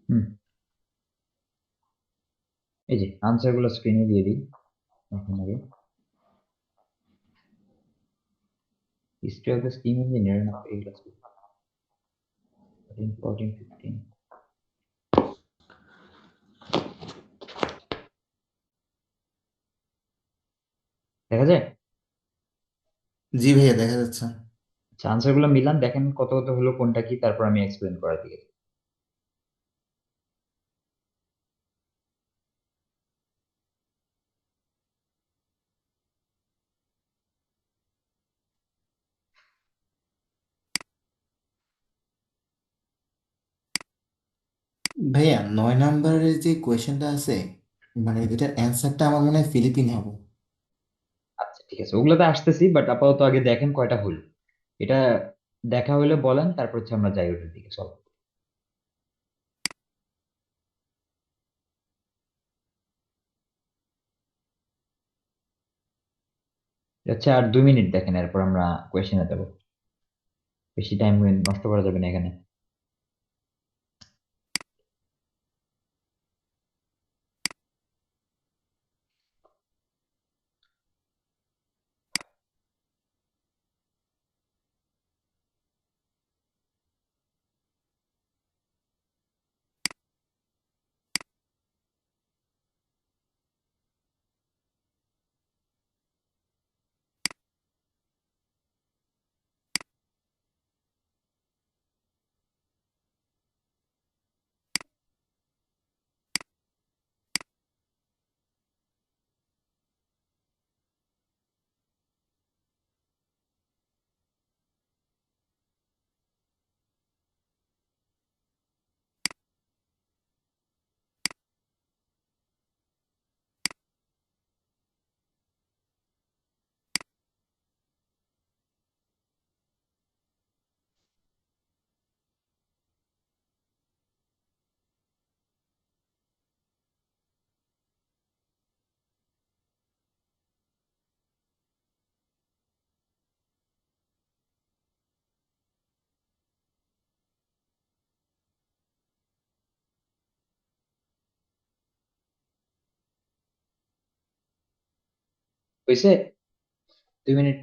হুম, এই যে আনসার গুলো স্ক্রিনে দিয়ে দিই এখন আগে। History of the steam engineer না এগুলো 13, 14, 15 দেখা যায়। জি ভাইয়া, দেখা যাচ্ছে। আচ্ছা, আনসার গুলো মিলান, দেখেন কত কত হলো কোনটা কি, তারপর আমি এক্সপ্লেন করার দিকে। ভাইয়া 9 নম্বরের যে কোয়েশ্চেনটা আছে, মানে এটার অ্যান্সারটা আমার মনে হয় ফিলিপিন হবো। আচ্ছা ঠিক আছে, ওগুলোতে আসতেছি, বাট আপাতত আগে দেখেন কয়টা হলো। এটা দেখা হলে বলেন, তারপর হচ্ছে আমরা যাই ওটার দিকে, চলো। আচ্ছা, আর 2 মিনিট দেখেন, এরপর আমরা কোয়েশ্চেনে যাবো। বেশি টাইম নষ্ট করা যাবে না এখানে। হয়েছে, 2 মিনিট।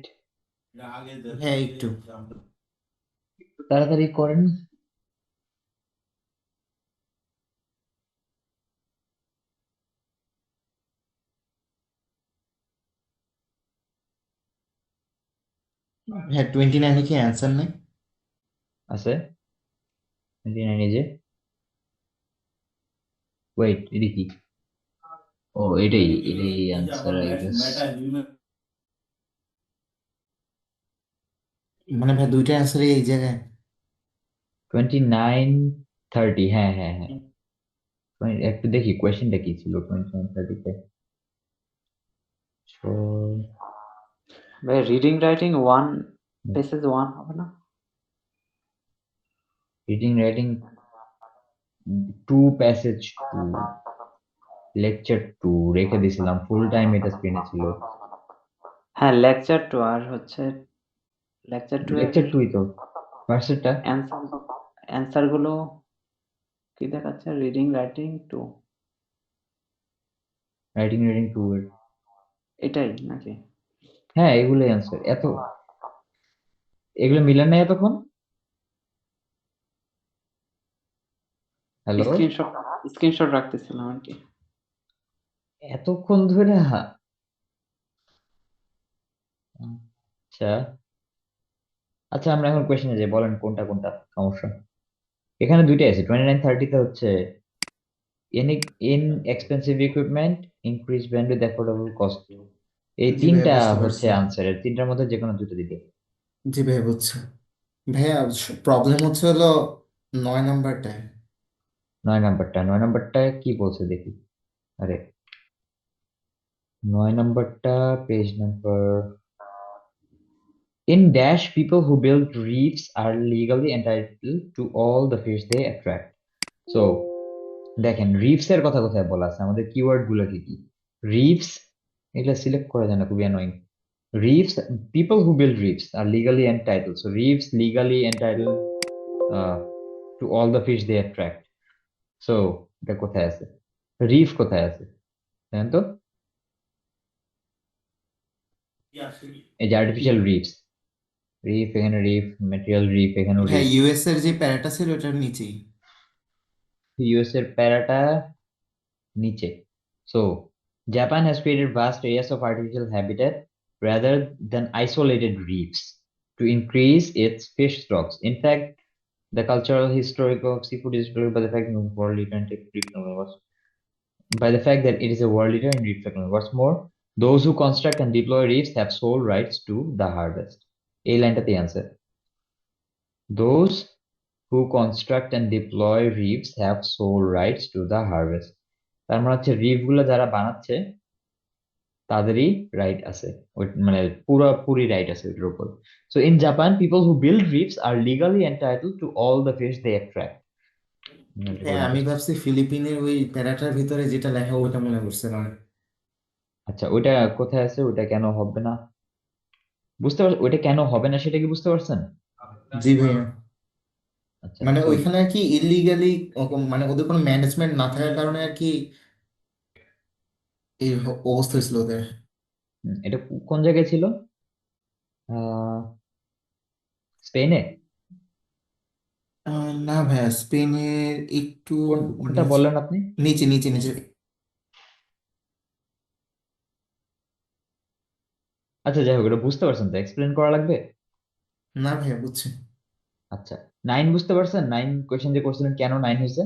হ্যাঁ, একটু। তাড়াতাড়ি করেন। হ্যাঁ, 29 কি অ্যান্সার নেই? আছে 29 এই যে। ওয়েট, এটা কি? ও, এটাই এটাই আনসার আই গেস। মানে ভাই দুইটা অ্যান্সারই এই জায়গায়। 29, 30, হ্যাঁ হ্যাঁ হ্যাঁ। একটু দেখি কোয়েশ্চেনটা কি ছিল 29, 30-তে। ভাই reading writing one passage one হবে না? রিডিং রাইটিং 2, প্যাসেজ 2, লেকচার 2 রেখে দিছিলাম, ফুল টাইম এটা স্ক্রিনে ছিল। হ্যাঁ, লেকচার টু আর হচ্ছে লেকচার টু এর লেকচার 2ই তো ভার্সেটটা। অ্যান্সার অ্যান্সার গুলো কি দেখাচ্ছে? Reading writing to, writing reading 2 এর। এটাই নাকি? হ্যাঁ, এগুলোই অ্যান্সার এত, এগুলো মিলেন নাই এতক্ষণ। হ্যালো। স্ক্রিনশট স্ক্রিনশট রাখতেছিলাম আর কি। এতক্ষণ ধরে আচ্ছা। আচ্ছা, আমরা এখন কোয়েশ্চেনে যাই, বলেন কোনটা কোনটা সমস্যা। এখানে দুইটাই আছে, 29, 30-তে হচ্ছে in in expensive equipment, increase bandwidth affordable cost. এই জি ভাইয়া, তিনটা বুঝতে হচ্ছে পারছি। আনসার, এর তিনটার মধ্যে যে কোনো দুটো দিকে। জি ভাইয়া, বুঝছি। ভাইয়া প্রবলেম হচ্ছে হলো 9 নম্বরটায়। 9 নাম্বারটা কি বলছে দেখি। আরে, 9 নাম্বারটা page number. In Dash, people who build reefs are legally entitled to all the fish they attract. So, দেখেন রিফস এর কথা কোথায় বলা আছে, আমাদের কিওয়ার্ড গুলো কি কি। রিফস, এটা সিলেক্ট করা যায় না, খুবই annoying. রিফস, people who build reefs are legally entitled. So reefs legally entitled to all the fish they attract. So এটা কোথায় আছে? রিফ কোথায় আছে জানেন তো? এই যে আর্টিফিশিয়াল রিফস, রিফ এখানে, রিফ ম্যাটেরিয়াল রিফ এখানেও হ্যাঁ, রিফ। ইউএস এর যে প্যারাটা ছিল ওটার নিচেই। ইউএস এর প্যারাটা নিচে। So, Japan has created vast areas of artificial habitat rather than isolated reefs to increase its fish stocks. In fact, the cultural historical of seafood is driven by the fact that world leader in reef technology. By the fact that it is a world leader in reef technology. What's more, those who construct and deploy reefs have sole rights to the harvest. A line the answer. Those who construct and deploy reefs have sole rights to the harvest. তার মানে হচ্ছে reef গুলো যারা বানাচ্ছে তাদেরই right আছে, মানে পুরোপুরি রাইট আছে ওইটার উপর। So in Japan people who build reefs are legally entitled to all the fish they attract. হ্যাঁ, আমি ভাবছি ফিলিপিনের ওই প্যারাটার ভিতরে যেটা লেখা ওটা মনে করছিলাম। আচ্ছা ওইটা কোথায় আছে, ওইটা কেন হবে না বুঝতে পারছেন, ওইটা কেন হবে না সেটা কি বুঝতে পারছেন? জি ভাইয়া। আচ্ছা মানে সো ওইখানে আর কি ইলিগালি, মানে ওদের কোনো ম্যানেজমেন্ট না থাকার কারণে আর কি এই অবস্থা হয়েছিল ওদের। এটা কোন জায়গায় ছিল? আহ স্পেনে? না ভাইয়া, স্পেনের একটু কোনটা নিচে, বললেন আপনি? নিচে নিচে নিচে। আচ্ছা যাই হোক, এটা বুঝতে পারছেন তো, এক্সপ্লেন করা লাগবে? না ভাইয়া, বুঝছি। আচ্ছা, নাইন বুঝতে পারছেন? নাইন কোয়েশ্চেন যে করছিলেন কেন নাইন হয়েছে?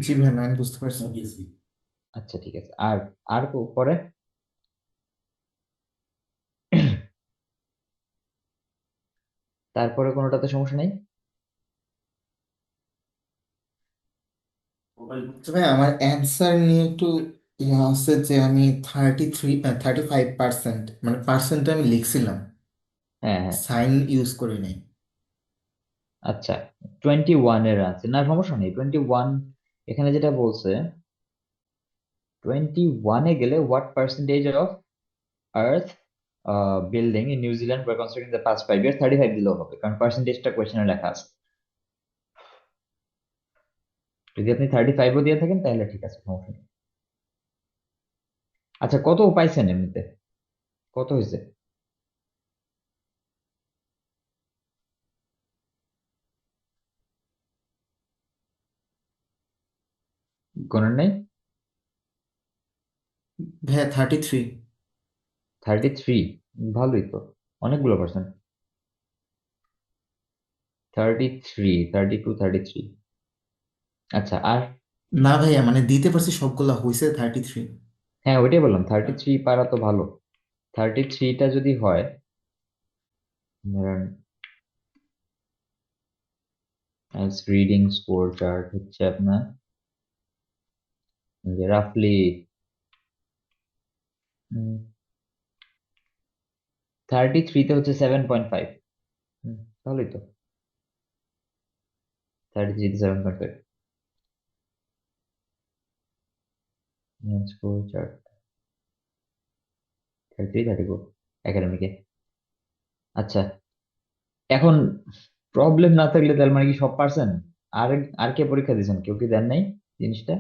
জি ভাইয়া, আমি বুঝতে পারছি। আচ্ছা ঠিক আছে, আর আর পরে তারপরে কোনোটাতে সমস্যা নেই? তো ভাই আমার অ্যান্সার নিয়ে একটু ইয়ে আছে যে আমি 35%, মানে পার্সেন্ট আমি লিখছিলাম, হ্যাঁ হ্যাঁ। সাইন ইউজ করি নাই। আচ্ছা, 21 এর আছে না, সমস্যা নেই। 21 এখানে যেটা বলছে, 21-এ গেলে what percentage of earth building in New Zealand were constructed in the past 5 years, 35 দিলেও হবে, কারণ পার্সেন্টেজটা কোয়েশ্চেনে লেখা আছে। যদি আপনি 35ও দিয়ে থাকেন তাহলে ঠিক আছে, সমস্যা নেই। আচ্ছা কত পাইছেন এমনিতে, কত হয়েছে গণের নাই? ভাইয়া 33। 33? ভালোই তো, অনেকগুলো পার্সেন্ট। 33, 32, 33। আচ্ছা আর, না ভাইয়া, মানে দিতে পারছি সবগুলা, হয়েছে 33। হ্যাঁ ওইটাই বললাম, 33 পারা তো ভালো। 33টা যদি হয়, ধরেন রিডিং স্কোর চার্ট হচ্ছে আপনার রাফলি 33-তে হচ্ছে 7.5। তাহলেই তো 33-তে 7.5 স্কোর চার্ট, 33, 34 একাডেমিকে। আচ্ছা এখন প্রবলেম না থাকলে তার মানে কি সব পারছেন? আর আর কে পরীক্ষা দিয়েছেন, কেউ কি দেন নাই জিনিসটা?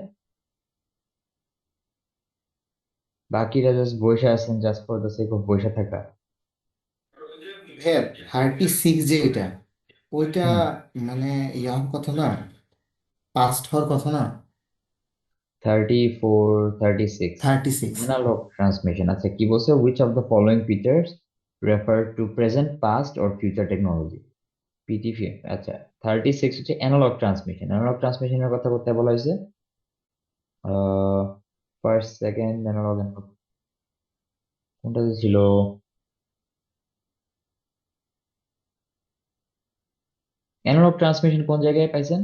বাকিরা জাস্ট বসে আছেন just for the sake of বসে থাকা। ভাইয়া 36 যে এটা, ওইটা হুম। মানে ইয়ার কথা না, পাস্ট হওয়ার কথা না। 34, 36 36। Analogue transmission. আচ্ছা কি বলছে, which of the following features refer to present past or future technology? PTV. আচ্ছা 36 হচ্ছে অ্যানালগ ট্রান্সমিশন, অ্যানালগ ট্রান্সমিশনের কথা কোথায় বলা হয়েছে? ফার্স্ট সেকেন্ড অ্যানালগ, কোনটা যে ছিল? অ্যানালগ ট্রান্সমিশন কোন জায়গায় পাইছেন?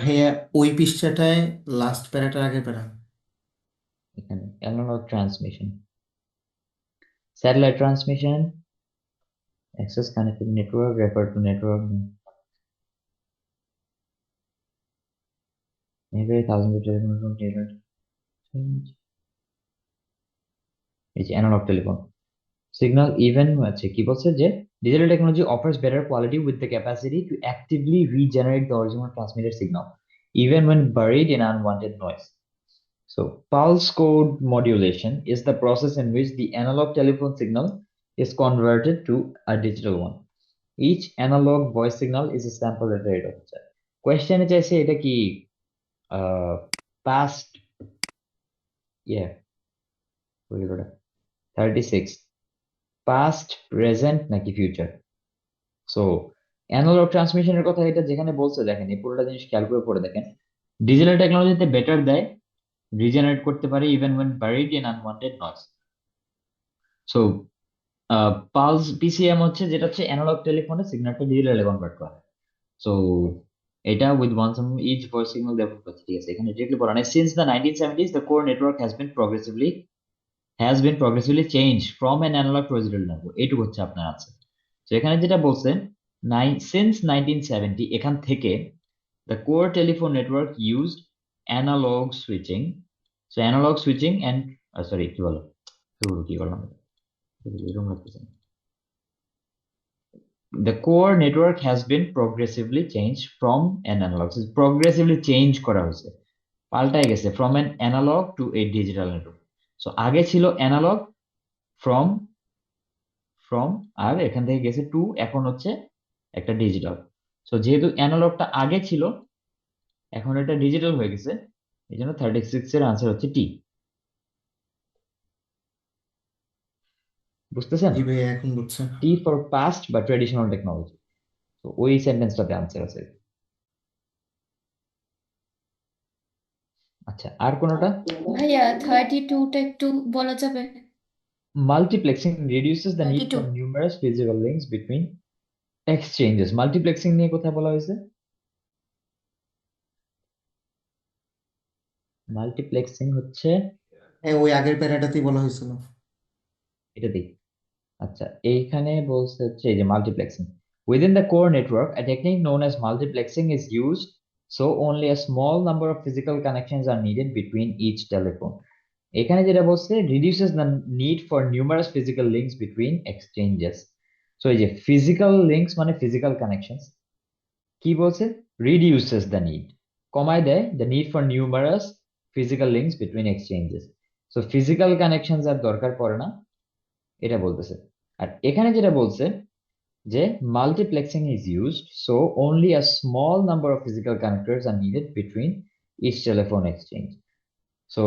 ভাইয়া ওই পৃষ্ঠাটায় লাস্ট প্যারাটার আগে প্যারা। এখানে analogue transmission, satellite transmission, access connected network, refer to network, maybe thousands of telephone, এই যে অ্যানালগ টেলিফোন সিগন্যাল ইভেন আছে কি বলছে যে Digital technology offers better quality with the capacity to actively regenerate the original transmitted signal, even when buried in unwanted noise. So, pulse code modulation is the process in which the analog telephone signal is converted to a digital one. Each analog voice signal is a sample data rate of it. Question চাইছে এটা কি past, yeah, 36 past, present নাকি future? So analogue ট্রান্সমিশনের কথা এটা যেখানে বলছে দেখেন এই পুরোটা জিনিস খেয়াল করে পড়ে দেখেন, ডিজিটাল টেকনোলজিতে বেটার দেয়, রিজেনারেট করতে পারে even when buried in unwanted noise. So pulse PCM হচ্ছে যেটা হচ্ছে অ্যানালগ টেলিফোনে সিগন্যালটা ডিজিটালে কনভার্ট করে। সো এটা with one some each voice signal develop করছে, ঠিক আছে? এখানে ডিরেক্টলি বলা নাই since the 1970s the core network has been progressively changed from an analog to a digital network. এইটুকু হচ্ছে আপনার আছে। তো এখানে যেটা বলছে since 1970 এখান থেকে the core telephone network used analog switching. So analog switching and sorry কি বলো কি বললাম এরকম লাগতেছে। The core network has been progressively changed from an analog. So progressively change করা হয়েছে, পাল্টায় গেছে from an analog to a digital network. So আগে ছিল analog from আর এখান থেকে গেছে টু, এখন হচ্ছে একটা ডিজিটাল। সো যেহেতু অ্যানালগটা আগে ছিল এখন এটা ডিজিটাল হয়ে গেছে, এই জন্য 36 এর আনসার হচ্ছে টি। বুঝতেছেন? জি ভাই এখন বুঝছে। টি ফর পাস্ট বা ট্রেডিশনাল টেকনোলজি। তো ওই সেন্টেন্সটাতে আনসার আছে। আচ্ছা, আর কোনটা? ভাইয়া 32টা একটু বলা যাবে? Multiplexing reduces the need 32 for numerous physical links between exchanges. Multiplexing নিয়ে কোথায় বলা হয়েছে? মাল্টিপ্লেক্সিং হচ্ছে হ্যাঁ ওই আগের প্যারাটাতেই বলা হয়েছিল। এটাতেই। আচ্ছা, এইখানে বলছে হচ্ছে এই যে multiplexing within the core network a technique known as multiplexing is used, so only a small number of physical connections are needed between each telephone. এখানে যেটা বলছে reduces the need for numerous physical links between exchanges. So এই যে physical links মানে physical connections, কি বলছে? reduces the need, কমায় দেয় the need for numerous physical links between exchanges. So physical connections আর দরকার পড়ে না, এটা বলতেছে। আর এখানে যেটা বলছে যে multiplexing is used so only a small number of physical connectors are needed between each telephone exchange. So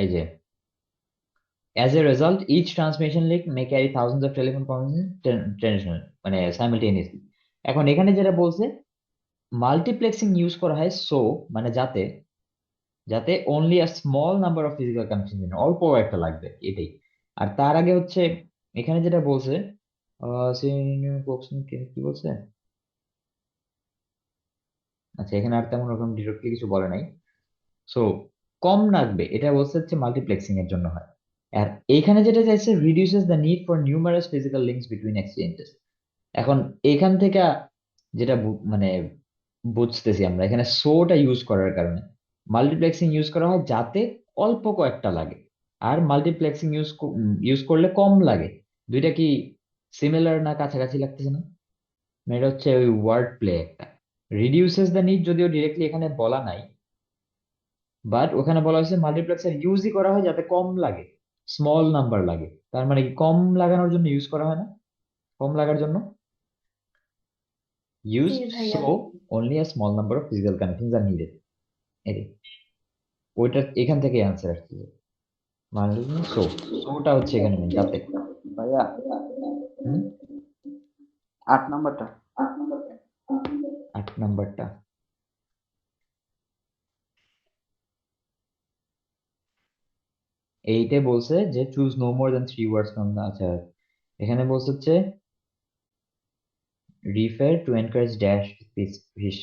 এই যে as a result each transmission link may carry thousands of telephone conversations traditional মানে simultaneously. এখন এখানে যেটা বলছে multiplexing use করা হয় so মানে যাতে only a small number of physical connection, অল্প একটা লাগবে এটাই। আর তার আগে হচ্ছে এখানে যেটা বলছে কি বলছে, আচ্ছা এখানে আর তেমন রকম ডিরেক্টলি কিছু বলে নাই। সো কম লাগবে এটা বলছে হচ্ছে মাল্টিপ্লেক্সিং এর জন্য হয়। আর এইখানে যেটা চাইছে reduces the need for numerous physical links between exchanges. এখন এখান থেকে যেটা মানে বুঝতেছি আমরা এখানে সোটা ইউজ করার কারণে মাল্টিপ্লেক্সিং ইউজ করা হয় যাতে অল্প কয়েকটা লাগে, আর মাল্টিপ্লেক্সিং ইউজ করলে কম লাগে। দুইটা কি সিমিলার না কাছাকাছি লাগতেছে না? মানে এটা হচ্ছে ওই ওয়ার্ড প্লে একটা। রিডিউসেস দ্য নিড যদিও ডিরেক্টলি এখানে বলা নাই, বাট ওখানে বলা হয়েছে মাল্টিপ্লেক্সার ইউজই করা হয় যাতে কম লাগে, স্মল নাম্বার লাগে। তার মানে কি কম লাগানোর জন্য ইউজ করা হয় না, কম লাগার জন্য ইউজ জি ভাইয়া। So only a small number of physical connections are needed. এটাই, ওইটা এখান থেকে অ্যান্সার আসছে। মানে সোটা হচ্ছে এখানে মেন যাতে। ভাইয়া হুম 8 নাম্বারটা 8 নাম্বারটা এইটা বলছে যে choose no more than 3 words from the, আচ্ছা এখানে বলছে হচ্ছে refer to encourage dash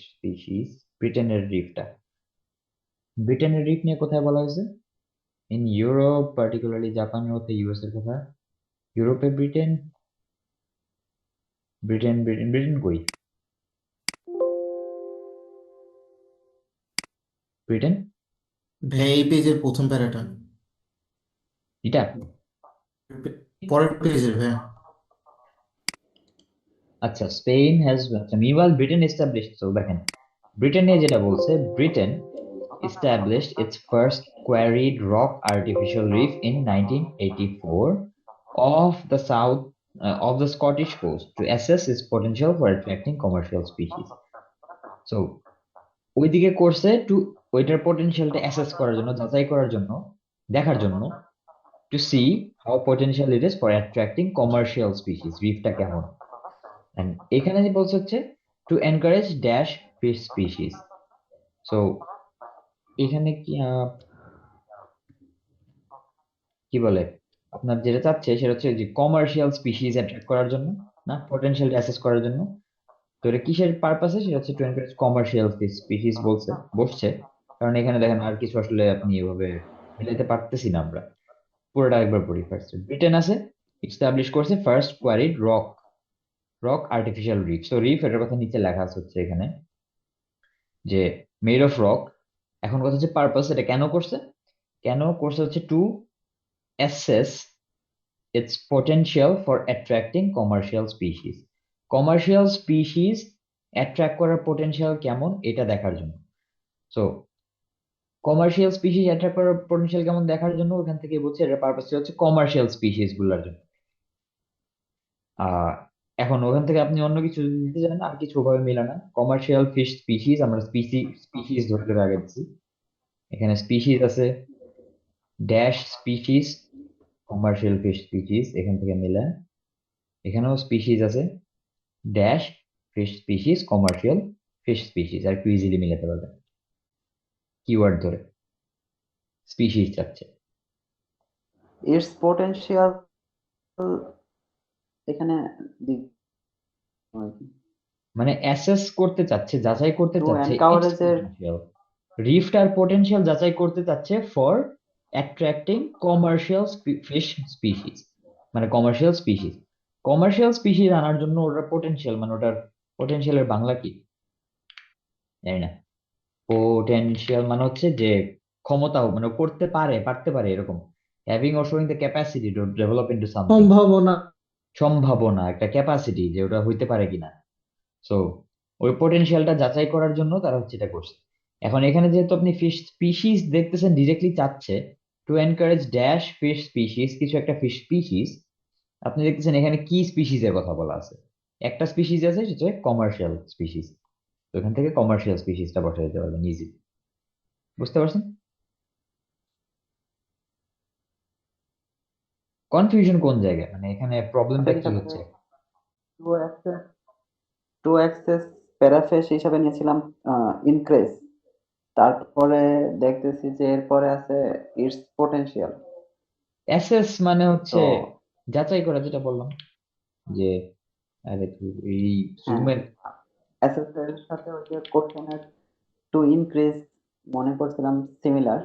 species. ব্রিটেনের রিফটা, ব্রিটেনের রিফ নিয়ে কোথায় বলা হয়েছে? ইন ইউরোপ পার্টিকুলারলি জাপান হতে ইউএস এর কথা। ইউরোপে ব্রিটেন ব্রিটেন ব্রিটেন ব্রিটেন কই? ব্রিটেন ভাই এই পেজের প্রথম প্যারাটা, এটা পরের পেজের ভাই। আচ্ছা, স্পেন হ্যাজ, আচ্ছা, meanwhile ব্রিটেন established, so দেখেন ব্রিটেনে যেটা বলছে, Britain established its first quarried rock artificial reef in 1984 off the south of the Scottish coast to assess its potential for attracting commercial species. So ওইদিকে করছে two, ওইটার পোটেনশিয়ালটা assess করার জন্য, যাচাই করার জন্য, দেখার জন্য, to see how potential it is for attracting commercial species, রিফটা কেমন। এন্ড এখানে যে বলছে হচ্ছে to encourage dash fish species. So এখানে কি বলে, আপনার যেটা চাচ্ছে সেটা হচ্ছে যে কমার্শিয়াল স্পিসিস অ্যাট্রাক্ট করার জন্য, না পোটেনশিয়াল অ্যাসেস করার জন্য। তো এটা কিসের পারপাসে, সেটা হচ্ছে টু এনকারেজ কমার্শিয়াল স্পিসিস বলছে, বসছে। কারণ এখানে দেখেন আর কিছু আসলে আপনি এভাবে মিলাইতে পারতেছি না আমরা। পুরোটা একবার পড়ি। ফার্স্ট ব্রিটেন আছে, এস্টাবলিশ করছে first quarried rock, artificial reef. So reef এটার কথা নিচে লেখা আছে হচ্ছে এখানে যে মেড অফ রক। এখন কথা হচ্ছে পারপাস, এটা কেন করছে, হচ্ছে to assess its potential for attracting commercial species. Commercial species attract করার পোটেনশিয়াল কেমন এটা দেখার জন্য। সো কমার্শিয়াল স্পিসিস অ্যাট্রাক্ট করার পোটেনশিয়াল কেমন দেখার জন্য ওখান থেকে বলছে এর পারপাস হচ্ছে কমার্শিয়াল স্পিসিস গুলার জন্য। আহ এখন ওখান থেকে আপনি অন্য কিছু যদি দিতে চান আর কিছু ভাবে মিলে না। কমার্শিয়াল ফিশ স্পিসিস, আমরা স্পিসিস ধরে ধরে আগে দিচ্ছি। এখানে স্পিসিস আছে dash species commercial fish species, এখান থেকে মিলে এখানেও স্পিসিস আছে dash fish species commercial fish species, আর একটু ইজিলি মিলাতে পারবেন কিওয়ার্ড ধরে। স্পিসিস চাচ্ছে, ইটস পোটেনশিয়াল এখানে মানে অ্যাসেস করতে চাচ্ছে, যাচাই করতে টু চাচ্ছে ইটস এনকারেজের পোটেনশিয়াল, রিফটার পোটেনশিয়াল যাচাই করতে চাচ্ছে for attracting commercial fish species, মানে কমার্শিয়াল স্পিসিস। কমার্শিয়াল স্পিসিস আনার জন্য ওটার পোটেনশিয়াল, মানে ওটার পোটেনশিয়ালের বাংলা কি জানি না। পোটেনশিয়াল মানে হচ্ছে যে ক্ষমতা, মানে করতে পারে, পারতে পারে এরকম। Having or showing the capacity to develop into something, সম্ভাবনা। সম্ভাবনা, একটা ক্যাপাসিটি যে ওটা হইতে পারে কিনা। সো ওই পোটেনশিয়ালটা যাচাই করার জন্য তারা হচ্ছে এটা করছে। এখন এখানে যেহেতু আপনি ফিশ স্পিসিস দেখতেছেন, ডিরেক্টলি চাচ্ছে two encourage dash fish species, কিছু একটা ফিশ স্পিসিস। আপনি দেখতেছেন এখানে কি স্পিসিস এর কথা বলা আছে, একটা স্পিসিস আছে সেটা কমার্শিয়াল স্পিসিস। তো এখান থেকে কমার্শিয়াল স্পিসিসটা বসাই দিতে পারবেন ইজি। বুঝতে পারছেন কনফিউশন কোন জায়গায়, মানে এখানে প্রবলেমটা কি হচ্ছে? টু অ্যাক্সেস প্যারাফিশ হিসাবে নিয়েছিলাম ইনক্রেজ, তারপরে দেখতেছি যে এরপরে আছে ইটস পোটেনশিয়াল। অ্যাসেস মানে তো হচ্ছে যাচাই করা, যেটা বললাম যে আরে এই হ্যাঁ, জুমের অ্যাসেসের সাথে ওই যে কোশ্চেনের টু ইনক্রিজ মনে করছিলাম সিমিলার,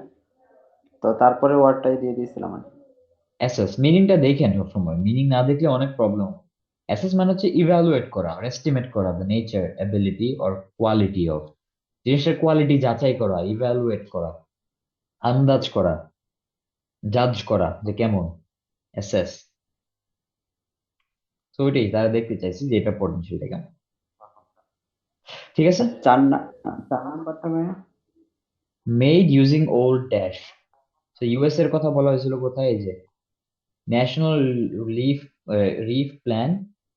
তো তারপরে ওয়ার্ডটাই দিয়ে দিয়েছিলাম আর কি। অ্যাসেস মিনিংটা দেখেন সবসময়, মিনিং না দেখলে অনেক প্রবলেম। অ্যাসেস মানে হচ্ছে ইভ্যালুয়েট করা আর এস্টিমেট করা the nature, ability or quality of, জিনিসের কোয়ালিটি যাচাই করা, ইভ্যালুয়েট করা, আন্দাজ করা, জাজ করা যে কেমন, অ্যাসেস। তো ওইটাই তারা দেখতে চাইছে যে এটা পটেনশিয়ালটা কেমন। ঠিক আছে, আর চার নাম্বারটা ভাইয়া? Made using old dash. তো ইউএস এর কথা বলা হয়েছিল কোথায়, এই যে national reef reef plan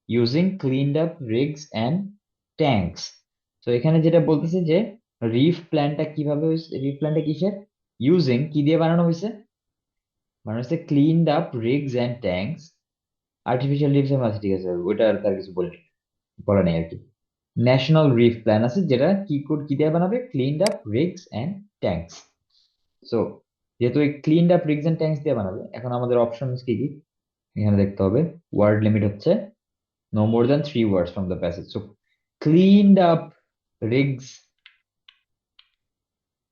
using cleaned up rigs and tanks. তো এখানে যেটা বলতেছে যে রিফ প্ল্যানটা কিভাবে হয়েছে, রিফ প্ল্যানটা কিসের, ইউজিং কি দিয়ে বানানো হয়েছে, বানানো হয়েছে cleaned up rigs and tanks. Artificial reefs এর মাঝে, ঠিক আছে, ওইটা আর তার কিছু বলা নেই আর কি। ন্যাশনাল রিফ প্ল্যান আছে যেটা কি দিয়ে বানাবে, cleaned up rigs and tanks. So যেহেতু এই cleaned up rigs and tanks দিয়ে বানাবে, এখন আমাদের অপশনস কি কি এখানে দেখতে হবে। ওয়ার্ড লিমিট হচ্ছে no more than 3 words from the passage. So cleaned up rigs,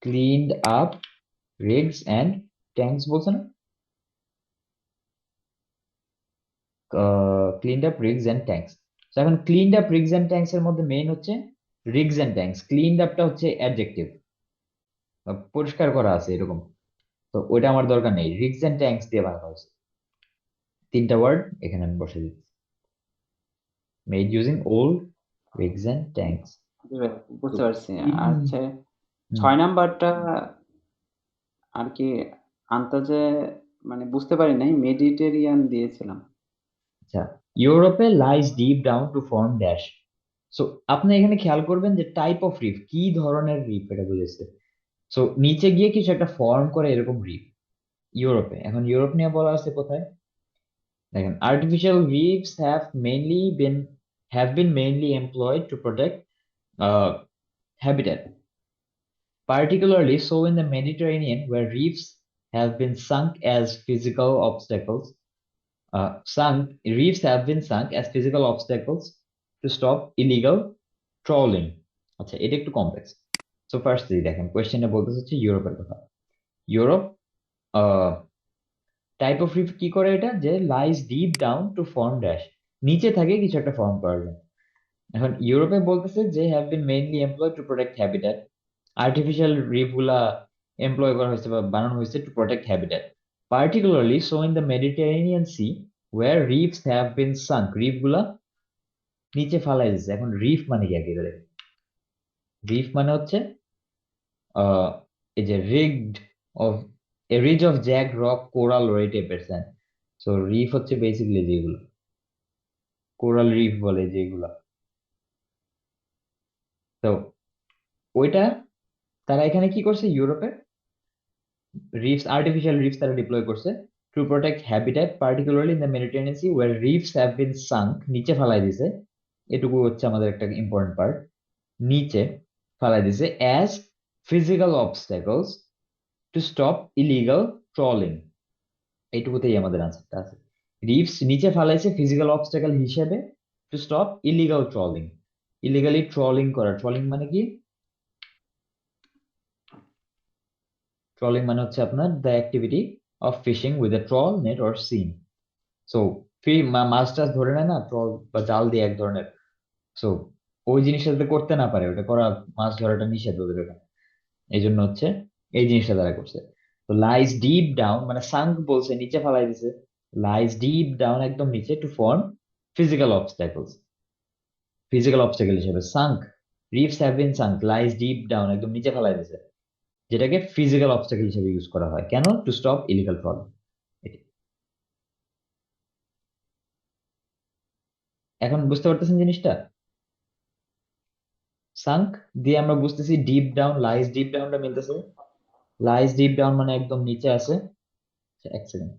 cleaned up rigs and tanks বলছে না, cleaned up rigs and tanks. So এখন cleaned up rigs and tanks এর মধ্যে মেইন হচ্ছে rigs and tanks, cleaned upটা হচ্ছে adjective, পরিষ্কার করা আছে এরকম। তো ওইটা আমার দরকার নেই, rigs and tanks দিয়ে বানানো হয়েছে। 3টা ওয়ার্ড এখানে আমি বসে দিচ্ছি। made using old rigs and tanks. জি ভাই, তো বুঝতে পারছি। তিন আর হচ্ছে হুম, 6 নাম্বারটা আর কি আন্দাজে মানে বুঝতে পারি নাই, মেডিটেরিয়ান দিয়েছিলাম। আচ্ছা, ইউরোপে lies deep down to form dash. So আপনি এখানে খেয়াল করবেন যে টাইপ অফ রিফ, কি ধরনের রিফ এটা বুঝেছে। সো নিচে গিয়ে কিছু একটা ফর্ম করে এরকম রিফ ইউরোপে। এখন ইউরোপ নিয়ে বলা আছে কোথায়, দেখেন artificial reefs have been mainly employed to protect uh, habitat, particularly so in the Mediterranean, where reefs have been sunk as physical obstacles. Reefs have been sunk as physical obstacles to stop illegal trawling. আচ্ছা, এটা একটু complex. So firstly দেখেন কোয়েশ্চেনে বলতেছে হচ্ছে ইউরোপের কথা। Europe type of reef কি করে, এটা যে lies deep down to form dash, নিচে থাকে কিছু একটা ফর্ম করার জন্য। এখন ইউরোপে বলতেছে যে have been mainly employed to protect habitat, artificial reef গুলা এমপ্লয় করা হয়েছে বা বানানো হয়েছে to protect habitat, particularly so in the Mediterranean sea where reefs have been sunk, reef গুলা নিচে ফালাই দিচ্ছে। এখন রিফ মানে কি আগে দেখেন, রিফ মানে হচ্ছে আহ এই যে rigged of a ridge of jack rock coral ওই টাইপের। সো রিফ হচ্ছে বেসিক্যালি যেগুলো কোরাল রিফ বলে যেগুলা। তো ওইটা তারা এখানে কি করছে, ইউরোপে রিফস আর্টিফিশিয়াল রিফস তারা ডিপ্লয় করছে to protect habitat, particularly in the Mediterranean sea where reefs have been sunk, নিচে ফালাই দিছে। এটুকু হচ্ছে আমাদের একটা ইম্পর্টেন্ট পার্ট, নিচে ফালাই দিছে as physical obstacles to stop illegal trawling. এইটুকুতেই আমাদের আনসারটা আছে। রিফস নিচে ফালাইছে ফিজিক্যাল অবস্ট্যাকল হিসেবে to stop illegal trawling. Illegally trawling করা, ট্রলিং মানে কি, ট্রলিং মানে হচ্ছে আপনার the activity of fishing with a trawl net or seine. So মাছ টাছ ধরে নেয় না ট্রল বা জাল দিয়ে এক ধরনের। সো ওই জিনিসটা যাতে করতে না পারে, ওটা করা, মাছ ধরাটা নিষেধ ওদের ওখানে। এই জন্য হচ্ছে এই জিনিসটা তারা করছে। তো লাইজ ডিপ ডাউন মানে সাঙ্ক বলছে নিচে ফালাই দিছে, লাইজ ডিপ ডাউন একদম নিচে to form physical obstacles, physical obstacle হিসেবে sunk, reefs have been sunk lies deep down একদম নিচে ফালাই দিছে, যেটাকে ফিজিক্যাল অবস্ট্যাকল হিসেবে ইউজ করা হয় কেন, টু স্টপ ইলিগাল ট্রলিং। এখন বুঝতে পারতেছেন জিনিসটা, সাঙ্ক দিয়ে আমরা বুঝতেছি ডিপ ডাউন, লাইজ ডিপ ডাউনটা মিলতেছে, লাইজ ডিপ ডাউন মানে একদম নিচে আছে। আচ্ছা, এক সেকেন্ড।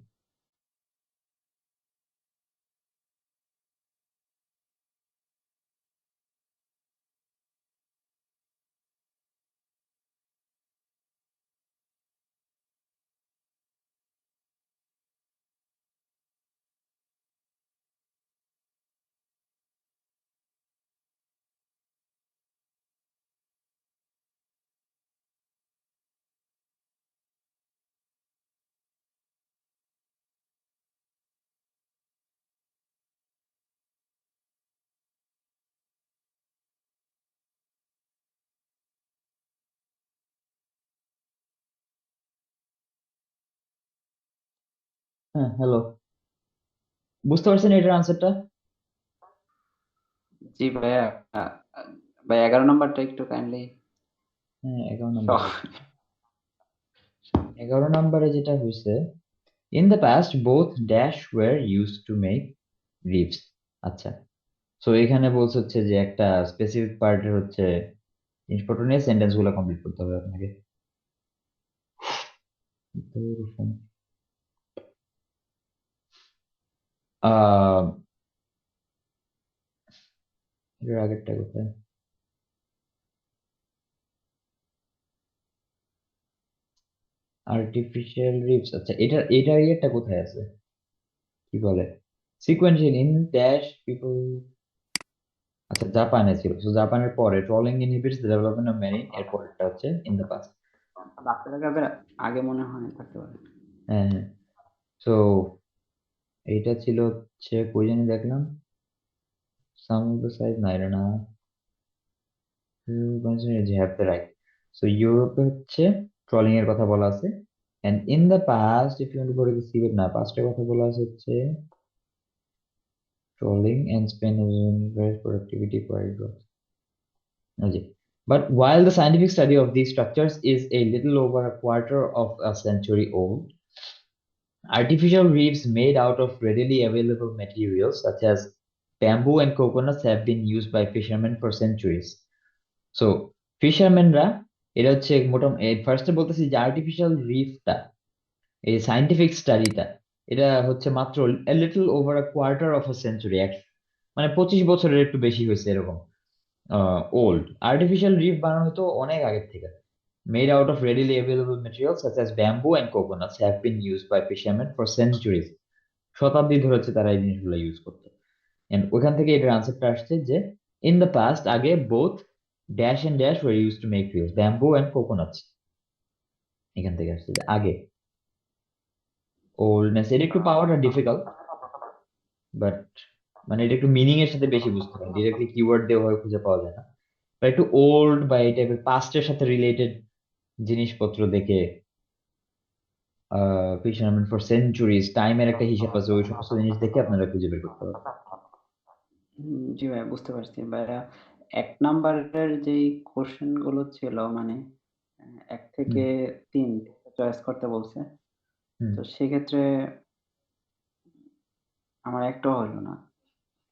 হ্যাঁ, হ্যালো, বুঝতে পারছেন এটার আনসারটা? জি ভাইয়া। আহ, ভাই 11 নাম্বারটা একটু কাইন্ডলি। হ্যাঁ, 11 নম্বরে, 11 নম্বরে যেটা হয়েছে, in the past both dash were use to make reefs. আচ্ছা, সো এখানে বলছে হচ্ছে যে একটা স্পেসিফিক পার্টের হচ্ছে জিনিসপত্র নিয়ে সেন্টেন্স গুলো কমপ্লিট করতে হবে আপনাকে। আহ এর আগেরটা কোথায়, আর্টিফিশিয়াল রিপস। আচ্ছা, এটার ইয়েটা কোথায় আছে, কি বলে, সিকোয়েন্সিয়াল ইন ড্যাশ পিপল। আচ্ছা, জাপানে ছিল, তো জাপানের পরে trolling inhibits the development of marine, এর পরেরটা হচ্ছে ইন দ্য পাস্ট। বাচ্চাদের আগে মনে হয় থাকতে পারে। হ্যাঁ, হ্যাঁ। তো এইটা ছিল হচ্ছে কই জানি দেখলাম, সাম অফ দ্য সাইড না, এটা না, হ্যাভ দ্য রাইট। সো ইউরোপে হচ্ছে ট্রলিং এর কথা বলা আছে, and in the past if you want to go to the seabed, না, পাস্টের কথা বলা আছে হচ্ছে, Trolling and Spain is very productivity quite growth. Okay. But while the scientific study of these structures is a little over a quarter of a century old, artificial reefs made out of readily available materials such as bamboo and coconuts have been used by fishermen for centuries. So ফিশারম্যানরা এটা হচ্ছে মোটামুটি ফার্স্টে বলতেছি যে artificial রিফটা এই scientific স্টাডিটা এটা হচ্ছে মাত্র little over a quarter of a century, মানে 25 বছরের একটু বেশি হয়েছে এরকম ওল্ড। আর্টিফিশিয়াল রিফ বানানো হতো অনেক আগের থেকে। Made out of readily available materials such as bamboo and coconuts have been used by fishermen for centuries. শতাব্দী ধরে হচ্ছে তারা এই জিনিসগুলো ইউজ করতো। এন্ড ওখান থেকে এটার আনসারটা আসছে যে ইন দ্য পাস্ট আগে both dash and dash were use to make reefs bamboo and coconuts. এখান থেকে আসছে যে আগে। ওল্ডনেস এটা একটু পাওয়াটা ডিফিকাল্ট, বাট মানে এটা একটু মিনিং এর সাথে বেশি বুঝতে হয়, ডিরেক্টলি কিওয়ার্ড দিয়ে ওভাবে খুঁজে পাওয়া যায় না। বা একটু ওল্ড বা এই টাইপের পাস্টের সাথে রিলেটেড জিনিসপত্র দেখে ফিশারম্যান ফর সেঞ্চুরিজ টাইমের একটা হিসাব আছে, ওই সমস্ত জিনিস দেখে আপনারা খুঁজে বের করতে পারবেন। জি ভাই, বুঝতে পারছি ভাইয়া। 1 নাম্বারের যেই কোশ্চেন গুলো ছিল মানে 1 থেকে 3 চয়েস করতে বলছে, হুম তো সেক্ষেত্রে আমার একটাও হলো না,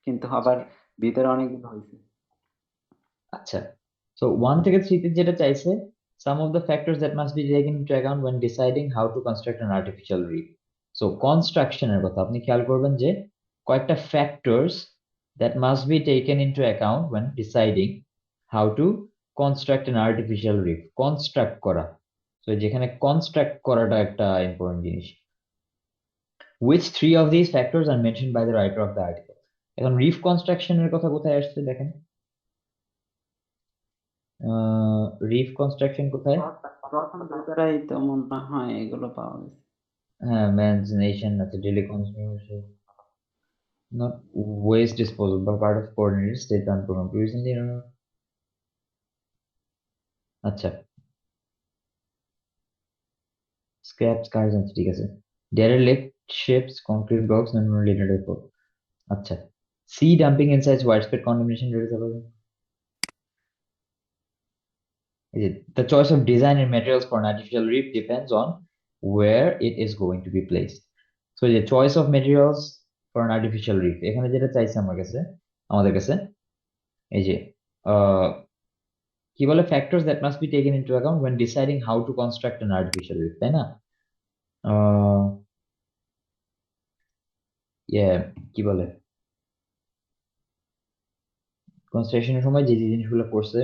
কিন্তু আবার ভিতরে অনেকগুলো হয়েছে। আচ্ছা, সো 1 থেকে 3 যেটা চাইছে, some of the factors that must be taken into account when deciding how to construct an artificial reef. So construction এর কথা আপনি খেয়াল করবেন যে কয়েকটা factors that must be taken into account when deciding how to construct an artificial reef. Construct করা, তো যেখানে construct করাটা একটা ইম্পর্টেন্ট জিনিস। Which three of these factors are mentioned by the writer of the article? এখন reef কনস্ট্রাকশনের কথা কোথায় আসছে দেখেন, রিফ কনস্ট্রাকশন কোথায়? প্রথম দুটাই তো মনে হয় এগুলো পাওয়া গেছে। হ্যাঁ, ম্যানস নেশন আছে, daily consumer, not waste disposal but part of coordinated state plan program recently, আচ্ছা স্ক্র্যাপ কার্স আছে, ঠিক আছে, derelict ships, concrete blocks, non related report, আচ্ছা sea dumping insights, widespread condemnation rate হবে। The choice of design and materials for an artificial reef depends on where it is going to be placed. So the choice of materials for an artificial reef, এখানে যেটা চাইছে আমাদের কাছে এই যে কি বলে factors that must be taken into account when deciding how to construct an artificial reef, তাই না? আহ কি বলে কনস্ট্রাকশনের সময় যে যে জিনিসগুলো পড়ছে,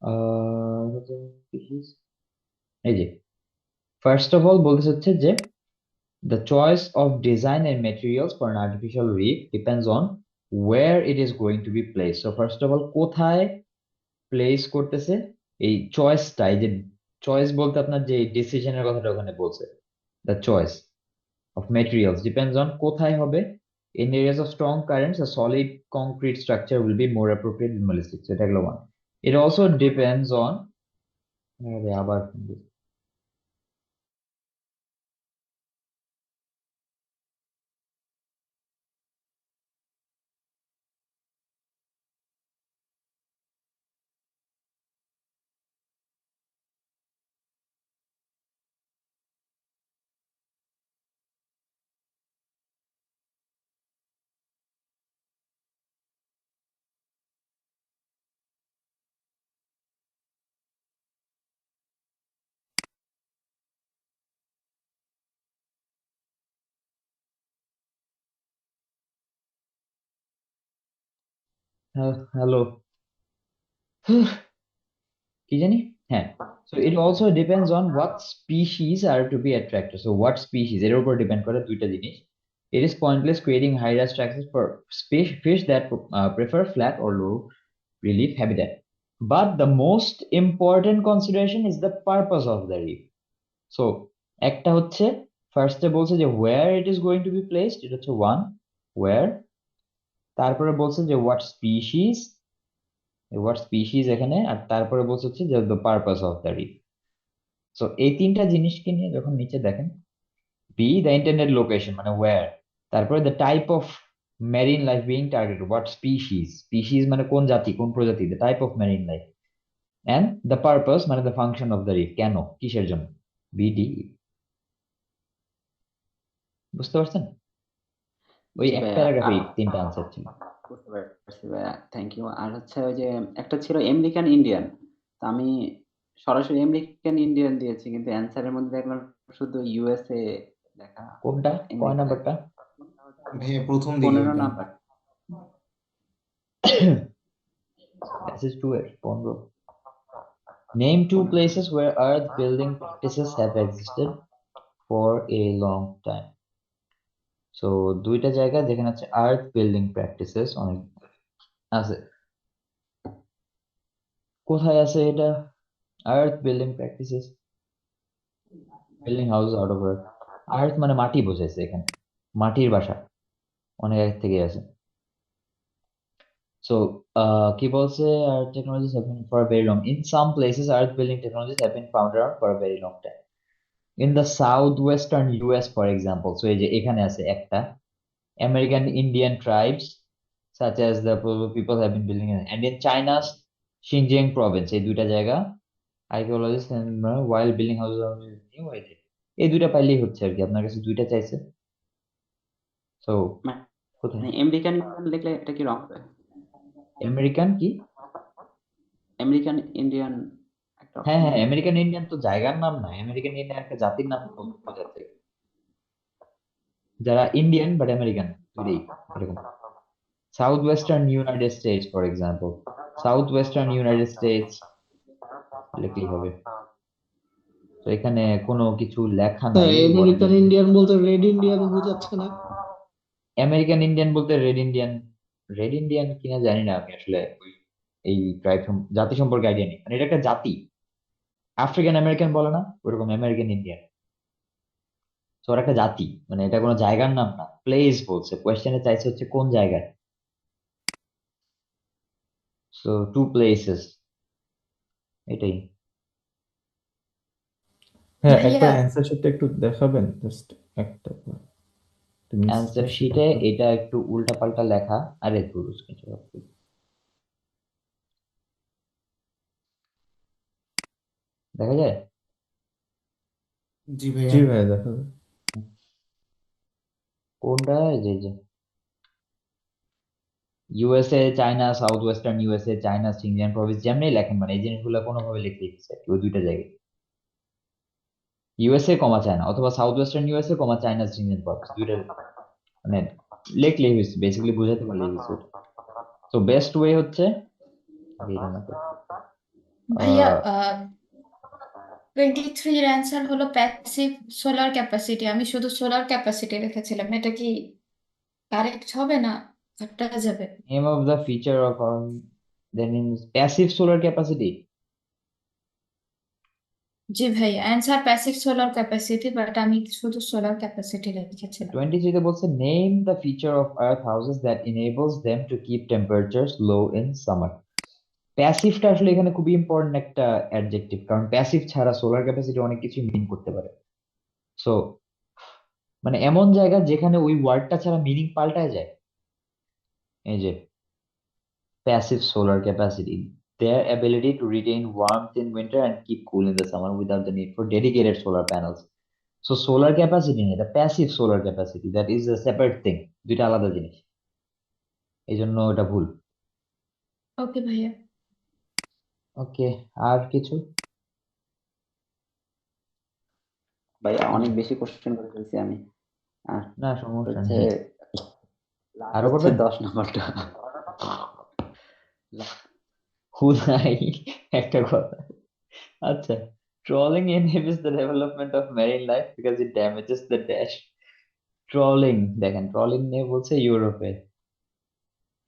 আহ এই যে ফার্স্ট অফ অল বলতে হচ্ছে যে the choice of design and materials for an artificial reef depends on where it is going to be placed. So first of all কোথায় প্লেস করতেছে, এই চয়েসটা, এই যে চয়েস বলতে আপনার যে ডিসিশনের কথাটা ওখানে বলছে, the choice of materials depends on কোথায় হবে। In areas of strong currents a solid concrete structure will be more appropriate than ballistic, so এটা হলো one. It also depends on আবার হ্যালো কি জানি, হ্যাঁ, so it also depends on what species are to be attracted. So what species এর উপর depend করে দুইটা জিনিস। It is pointless creating high-rise structures for fish that prefer flat or low relief habitat. But the most important consideration is the purpose of the reef. So একটা হচ্ছে ফার্স্টে বলছে যে where it is going to be placed, এটা হচ্ছে one, where, তারপরে বলছে যে what species এখানে, আর তারপরে বলছে হচ্ছে যে the purpose of the reef. So এই তিনটা জিনিসকে নিয়ে যখন নিচে দেখেন, বি দ্য ইন্টারনেট লোকেশন মানে ওয়্যার, তারপরে the type of marine life being targeted, what species, species মানে কোন জাতি, কোন প্রজাতি, the type of marine life, and the purpose মানে the function of the reef, কেন, কিসের জন্য, বিডি। বুঝতে পারছেন? ওই জি এক ভাইয়া, প্যারাগ্রাফে তিনটা আনসার ছিল। বুঝতে পারছি ভাইয়া, থ্যাংক ইউ। আর হচ্ছে ওই যে একটা ছিল আমেরিকান ইন্ডিয়ান, তো আমি সরাসরি আমেরিকান ইন্ডিয়ান দিয়েছি, কিন্তু অ্যান্সারের মধ্যে দেখলাম শুধু ইউএসএ লেখা। কোনটা, কয় আমেরিকা নাম্বারটা? ভাইয়া প্রথম দিকে 15 ওটা। নাম্বার। প্যাসেজ 2 এর 15। Name two places where earth building practices have existed for a long time. So দুইটা জায়গা যেখানে আছে আর্থ বিল্ডিং প্র্যাকটিসেস অনেক আছে। কোথায় আছে এটা? Earth building practices, building house out of earth. Earth মানে মাটি বোঝাইছে এখানে, মাটির বাসা অনেক আগে থেকে আছে। So, কি বলছে, Earth technologies have been for a very long. In some places, Earth building technologies have been found around for a very long time. In the southwestern US, for example, so এই যে এখানে আছে একটা, American Indian tribes, such as the people have been building, and in China's Xinjiang province, এই দুইটা জায়গা, archaeologists and while building houses are new idea. এই দুইটা পাইলেই হচ্ছে আর কি, আপনার কাছে দুইটা চাইছে। So, কোথায়? মানে আমেরিকান ইন্ডিয়ান লিখলে এটা কি রং হবে? আমেরিকান কি? আমেরিকান ইন্ডিয়ান একটা হ্যাঁ অপশন হ্যাঁ, আছে। আমেরিকান ইন্ডিয়ান তো জায়গার নাম না, আমেরিকান ইন্ডিয়ান একটা জাতির নাম বোঝাচ্ছে, যারা ইন্ডিয়ান বাট আমেরিকান, দুইটাই এরকম। South western United States for example, south western United States লিখলেই হবে। তো এখানে কোনো কিছু লেখা নাই, what American is it? Indian বলতে রেড ইন্ডিয়ান বোঝাচ্ছে না? আমেরিকান ইন্ডিয়ান বলতে রেড ইন্ডিয়ান, রেড ইন্ডিয়ান কিনা জানি না আমি আসলে, এই ট্রাইব জাতি সম্পর্কে আইডিয়া নেই, মানে এটা একটা জাতি, আফ্রিকান আমেরিকান বলে না ওরকম আমেরিকান ইন্ডিয়ান। তো ওরা একটা জাতি, মানে এটা কোনো জায়গার নাম না, প্লেস বলছে, কোয়েশ্চেনে চাইছে হচ্ছে কোন জায়গায়। সো টু প্লেসেস, এটাই। হ্যাঁ, ভাইয়া একবার অ্যান্সার শিটটা একটু দেখাবেন, জাস্ট একটা মিস অ্যান্সার করছি শিটে কোথাও। এটা একটু উল্টাপাল্টা লেখা, আরে ধুরুস কিছু দেখা যায়। জি জি ভাইয়া। ভাইয়া দেখাবেন। কোনটা? যে যে USA China, south western USA China, Xinjiang Province, যেমনি লেখেন মানে এই জিনিসগুলো কোনোভাবে লিখে দিচ্ছে ওই দুইটা জায়গায়, ইউএসএ কমা চায়না অথবা সাউথ ওয়েস্টার্ন ইউএসএ কমা চায়না সিনজিয়াং প্রভিন্স, দুইটা মানে লিখলেই হয়েছে, বেসিক্যালি বোঝাতে পারলেই হয়েছে। তো বেস্ট ওয়ে হচ্ছে ভাইয়া আহ 23 এর অ্যান্সার হলো প্যাসিভ সোলার ক্যাপাসিটি। আমি শুধু সোলার ক্যাপাসিটি রেখেছিলাম, এটা কি কারেক্ট হবে না কাটা যাবে? name of the feature of then in passive solar capacity. জি ভাইয়া, answer passive solar capacity, but আমি শুধু সোলার ক্যাপাসিটি রেখেছিলাম। 23 তে বলছে name the feature of earth houses that enables them to keep temperatures low in summer. প্যাসিভটা আসলে এখানে খুবই important একটা অ্যাডজেক্টিভ, কারণ প্যাসিভ ছাড়া সোলার ক্যাপাসিটি অনেক কিছু মিন করতে পারে। সো মানে এমন জায়গা যেখানে ওই ওয়ার্ডটা ছাড়া মিনিং পাল্টায় যায়। এই যে passive solar capacity, their ability to retain warmth in winter and keep cool in the summer without the need for dedicated solar panels. So solar capacity না, এটা passive solar capacity, that is a separate thing, দুইটা আলাদা জিনিস, এই জন্য এটা ভুল। ওকে ভাইয়া। ওকে, আর কিছু? ভাই অনেক বেশি কোশ্চেন করে ফেলছি আমি। আর না সমস্যা হচ্ছে নেই, last আরো হচ্ছে করবেন? 10 নাম্বারটা। হুদাই একটা কথা। আচ্ছা, trolling inhibits the development of marine life because it damages the dash. Trolling, দেখেন ট্রলিং নিয়ে বলছে ইউরোপে,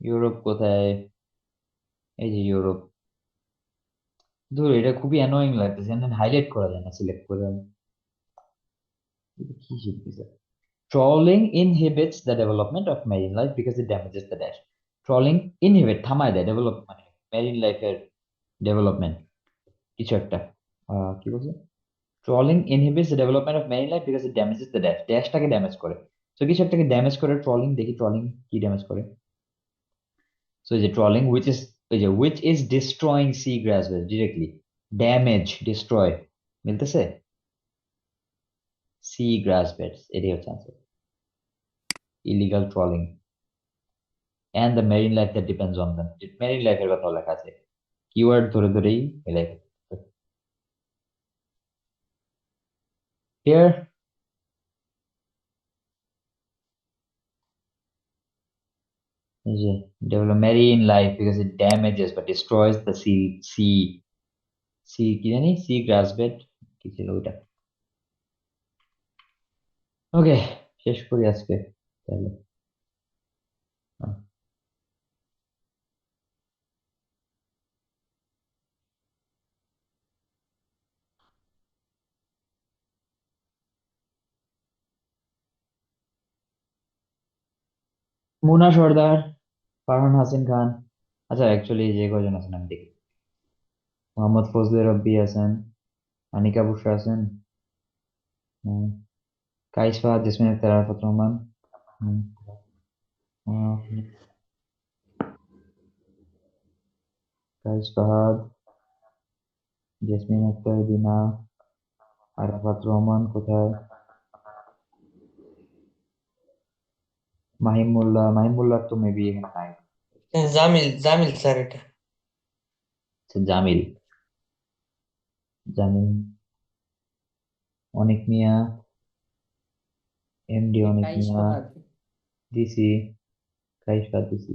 ইউরোপ কোথায়, এই যে ইউরোপ, ধর এটা খুবই অ্যানোয়িং লাগতেছে, হাইলাইট করা যায় না সিলেক্ট করে, এটা কি শিখতেছে। Trawling inhibits the development of marine life because it damages the dash. Trolling inhibit থামায় দেয়, ডেভেলপ মানে মেরিন লাইফের ডেভেলপমেন্ট কিছু একটা, কি বলছে, trolling inhibits the development of marine life because it damages the dash, ড্যাশটাকে ড্যামেজ করে। তো কিছু একটাকে ড্যামেজ করে ট্রলিং, দেখি ট্রলিং কি ড্যামেজ করে। সো এই যে trolling which is destroying sea grasses directly, damage destroy মিলতেছে, সি গ্রাস বেডস এটাই হচ্ছে answer, illegal trolling and the marine life that depends on them, marine লাইফের কথা লেখা আছে, কিওয়ার্ড ধরে ধরেই মিলাই ফেলতে। Here এই যে develop marine life because it damages but destroys the sea কি জানি সি গ্রাস বেড কি ছিল ওটা। ওকে, শেষ করি আজকে তাহলে। মুনা সর্দার, ফারহান হাসিন খান, আচ্ছা অ্যাকচুয়ালি যে কজন আছেন আমি দেখি, মোহাম্মদ ফজলে রব্বি আছেন, আনিকা বুশরা আছেন, কাইস ফাহাদ, জেসমিন আক্তার, আরাফাত রহমান, হুম, কাইস ফাহাদ, জেসমিন আক্তার, দিনা, আরাফাত রহমান কোথায়, মাহিম মোল্লা তো মেবি এখানে নাই। জামিল জামিল স্যার এটা। আচ্ছা, জামিল, জামিল, অনিক মিয়া, এমডি অনিক কাইস মিয়া, ফাহাদ। দিসি, কাইস ফাহাদ দিসি,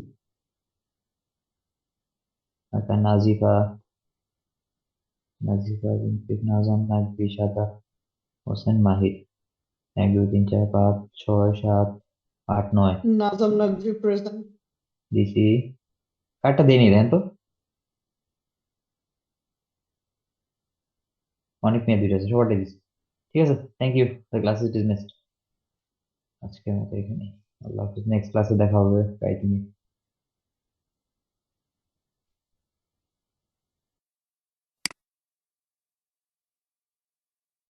আচ্ছা নাজিফা, বিনফিক, নাজাম, নাকবি, সাদা, হোসেন, মাহির, 1 2 3 4 5 6 7 8 9 নাজাম নাকভি প্রেজেন্ট। দিছি, কার্ডটা দেয়নি দেন তো, অনেক মেয়ে দুইটা আছে সবারটা দিছি। ঠিক আছে, thank you, the class is dismissed. আজকের মতো এখানে, আল্লাহ হাফিজ, নেক্সট ক্লাসে দেখা হবে রাইটিং এ।